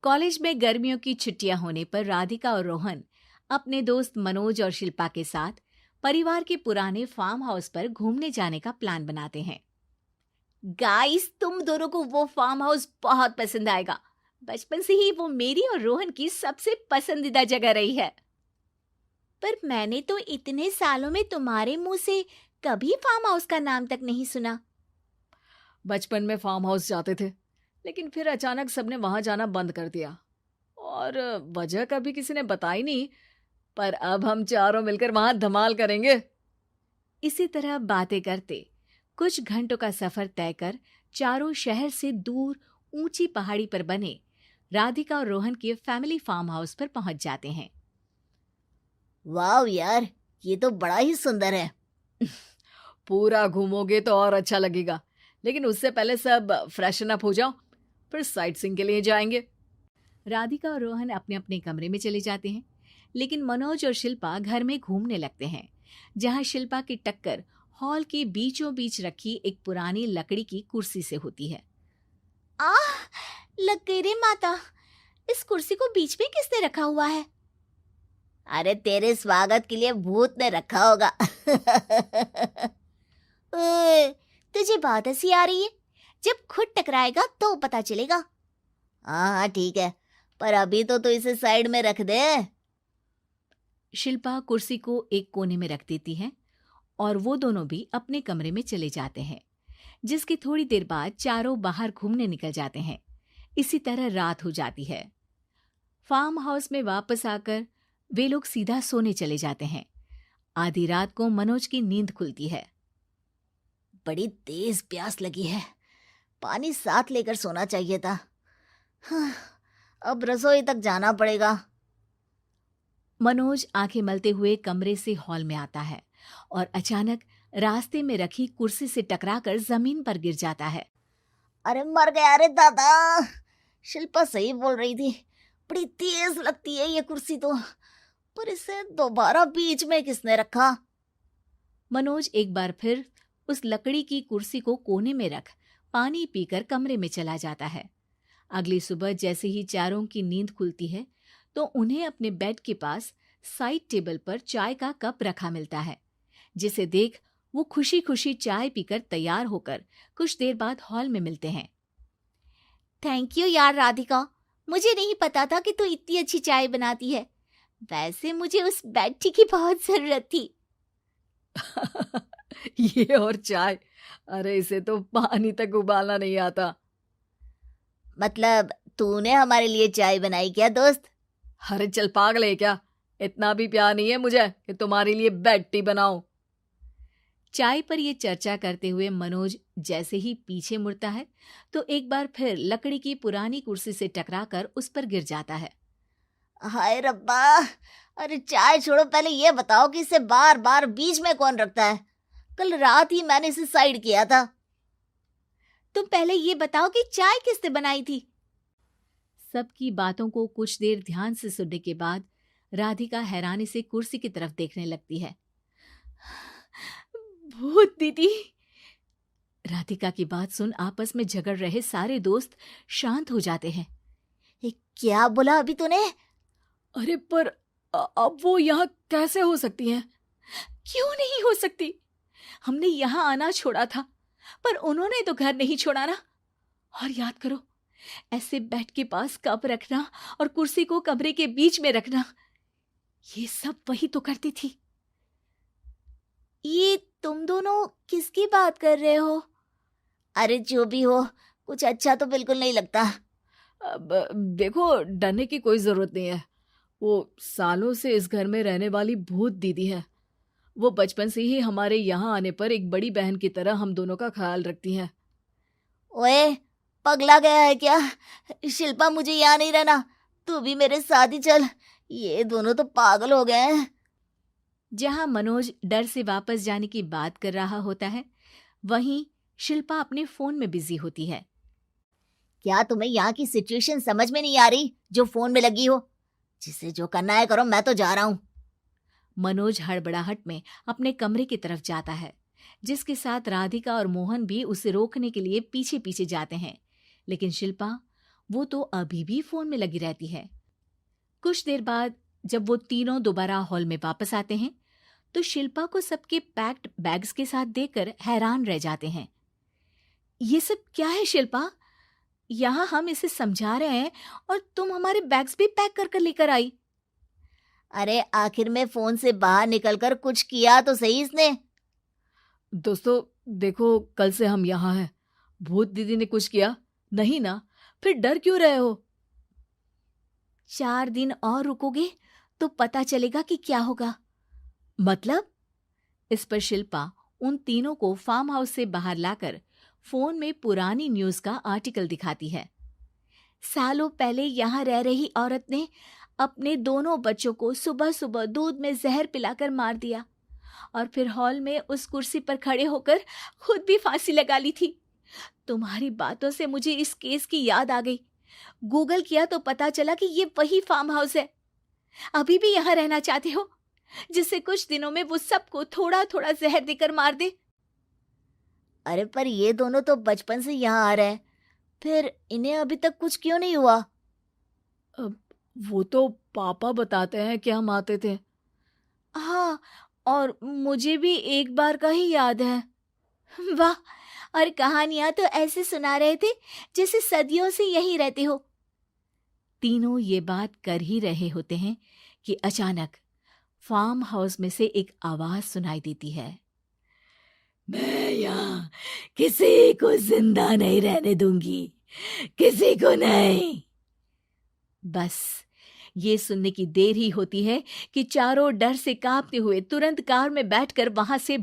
College में गर्मियों की छुट्टियां होने पर राधिका और रोहन अपने दोस्त मनोज और शिल्पा के साथ परिवार के पुराने फार्म हाउस पर घूमने जाने का प्लान बनाते हैं। गाइस, तुम दोनों को वो फार्म हाउस बहुत पसंद आएगा। बचपन से ही वो मेरी और रोहन की सबसे पसंदीदा जगह रही है। पर मैंने तो इतने सालों में तुम्हारे मुंह से कभी फार्म हाउस का नाम तक नहीं सुना। बचपन में फार्म हाउस जाते थे, लेकिन फिर अचानक सबने वहां जाना बंद कर दिया और वजह कभी किसी ने बताई नहीं। पर अब हम चारों मिलकर वहां धमाल करेंगे। इसी तरह बातें करते कुछ घंटों का सफर तय कर चारों शहर से दूर ऊंची पहाड़ी पर बने राधिका और रोहन के फैमिली फार्म हाउस पर पहुंच जाते हैं। वाह यार, ये तो बड़ा ही सुंदर है। पूरा घूमोगे तो और अच्छा लगेगा, लेकिन उससे पहले सब फ्रेशन अप हो जाओ, फिर साइट सीइंग के लिए जाएंगे। राधिका और रोहन अपने अपने कमरे में चले जाते हैं, लेकिन मनोज और शिल्पा घर में घूमने लगते हैं, जहां शिल्पा की टक्कर हॉल के बीचों बीच रखी एक पुरानी लकड़ी की कुर्सी से होती है। आह, लग गई रे माता, इस कुर्सी को बीच में किसने रखा हुआ है? अरे तेरे स्वागत के लिए भूत ने रखा होगा। ओए, तुझे बहुत हंसी आ रही है। जब खुद टकराएगा तो पता चलेगा। हाँ ठीक है, पर अभी तो इसे साइड में रख दे। शिल्पा कुर्सी को एक कोने में रख देती है और वो दोनों भी अपने कमरे में चले जाते हैं, जिसकी थोड़ी देर बाद चारों बाहर घूमने निकल जाते हैं। इसी तरह रात हो जाती है। फार्म हाउस में वापस आकर वे लोग सीधा सोने चले जाते हैं। आधी रात को मनोज की नींद खुलती है। बड़ी तेज प्यास लगी है, पानी साथ लेकर सोना चाहिए था। हाँ, अब रसोई तक जाना पड़ेगा। मनोज आंखें मलते हुए कमरे से हॉल में आता है और अचानक रास्ते में रखी कुर्सी से टकराकर जमीन पर गिर जाता है। अरे मर गया रे दादा। शिल्पा सही बोल रही थी, बड़ी तेज लगती है ये कुर्सी तो, पर इसे दोबारा बीच में किसने रखा? मनोज एक बार फिर उस लकड़ी की कुर्सी को कोने में रख पानी पीकर कमरे में चला जाता है। अगली सुबह जैसे ही चारों की नींद खुलती है तो उन्हें अपने बेड के पास साइड टेबल पर चाय का कप रखा मिलता है, जिसे देख वो खुशी खुशी चाय पीकर तैयार होकर कुछ देर बाद हॉल में मिलते हैं। थैंक यू यार राधिका, मुझे नहीं पता था कि तू इतनी अच्छी चाय बनाती है। वैसे मुझे उस बेड टी की बहुत जरूरत थी। ये और चाय, अरे इसे तो पानी तक उबालना नहीं आता। मतलब तूने हमारे लिए चाय बनाई क्या दोस्त? अरे चल पागल है क्या, इतना भी प्यार नहीं है मुझे कि तुम्हारे लिए बेड टी बनाऊं। चाय पर ये चर्चा करते हुए मनोज जैसे ही पीछे मुड़ता है तो एक बार फिर लकड़ी की पुरानी कुर्सी से टकराकर उस पर गिर जाता है। हाय रब्बा, अरे चाय छोड़ो, पहले ये बताओ कि इसे बार बार बीच में कौन रखता है? कल रात ही मैंने इसे साइड किया था। तुम पहले ये बताओ कि चाय किसने बनाई थी? सबकी बातों को कुछ देर ध्यान से सुनने के बाद राधिका हैरानी से कुर्सी की तरफ देखने लगती है। भूत दीदी। राधिका की बात सुन आपस में झगड़ रहे सारे दोस्त शांत हो जाते हैं। क्या बोला अभी तूने? अरे पर अब वो यहाँ कैसे हो सकती हैं? क्यों नहीं हो सकती? हमने यहाँ आना छोड़ा था, पर उन्होंने तो घर नहीं छोड़ा ना। और याद करो, ऐसे बेड के पास कप रखना और कुर्सी को कमरे के बीच में रखना, ये सब वही तो करती थी। ये तुम दोनों किसकी बात कर रहे हो? अरे जो भी हो, कुछ अच्छा तो बिल्कुल नहीं लगता। अब देखो, डरने की कोई जरूरत नहीं है। वो सालों से इस घर में रहने वाली भूत दीदी है। वो बचपन से ही हमारे यहाँ आने पर एक बड़ी बहन की तरह हम दोनों का ख्याल रखती हैं। ओए, पगला गया है क्या? शिल्पा, मुझे यहाँ नहीं रहना, तू भी मेरे साथ ही चल। ये दोनों तो पागल हो गए हैं। जहां मनोज डर से वापस जाने की बात कर रहा होता है, वहीं शिल्पा अपने फोन में बिजी होती है। क्या तुम्हें यहाँ की सिचुएशन समझ में नहीं आ रही जो फोन में लगी हो? जिसे जो करना है करो, मैं तो जा रहा हूँ। मनोज हड़बड़ाहट में अपने कमरे की तरफ जाता है, जिसके साथ राधिका और मोहन भी उसे रोकने के लिए पीछे पीछे जाते हैं। लेकिन शिल्पा वो तो अभी भी फोन में लगी रहती है। कुछ देर बाद जब वो तीनों दोबारा हॉल में वापस आते हैं तो शिल्पा को सबके पैक्ड बैग्स के साथ देखकर हैरान रह जाते हैं। ये सब क्या है शिल्पा? यहाँ हम इसे समझा रहे हैं और तुम हमारे बैग्स भी पैक कर कर लेकर आई। अरे आखिर में फोन से बाहर निकलकर कुछ किया तो सही इसने। दोस्तों देखो, कल से हम यहाँ हैं। भूत दीदी ने कुछ किया नहीं ना? फिर डर क्यों रहे हो? 4 दिन और रुकोगे तो पता चलेगा कि क्या होगा। मतलब? इस पर शिल्पा उन तीनों को फार्म हाउस से बाहर लाकर फोन में पुरानी न्यूज का आर्टिकल दिखाती है। सालों पहले यहाँ रह रही औरत ने अपने दोनों बच्चों को सुबह सुबह दूध में जहर पिलाकर मार दिया और फिर हॉल में उस कुर्सी पर खड़े होकर खुद भी फांसी लगा ली थी। तुम्हारी बातों से मुझे इस केस की याद आ गई। गूगल किया तो पता चला कि ये वही फार्म हाउस है। अभी भी यहाँ रहना चाहते हो जिससे कुछ दिनों में वो सबको थोड़ा थोड़ा जहर देकर मार दे? अरे पर ये दोनों तो बचपन से यहाँ आ रहे हैं, फिर इन्हें अभी तक कुछ क्यों नहीं हुआ? वो तो पापा बताते हैं कि हम आते थे। हाँ, और मुझे भी एक बार का ही याद है। वाह, और कहानियां तो ऐसे सुना रहे थे जैसे सदियों से यहीं रहते हो। तीनों ये बात कर ही रहे होते हैं कि अचानक फार्म हाउस में से एक आवाज सुनाई देती है। मैं यहाँ किसी को जिंदा नहीं रहने दूंगी, किसी को नहीं। बस ये सुनने की देर ही होती है कि चारों डर से कांपते हुए तुरंत कार में बैठकर वहां से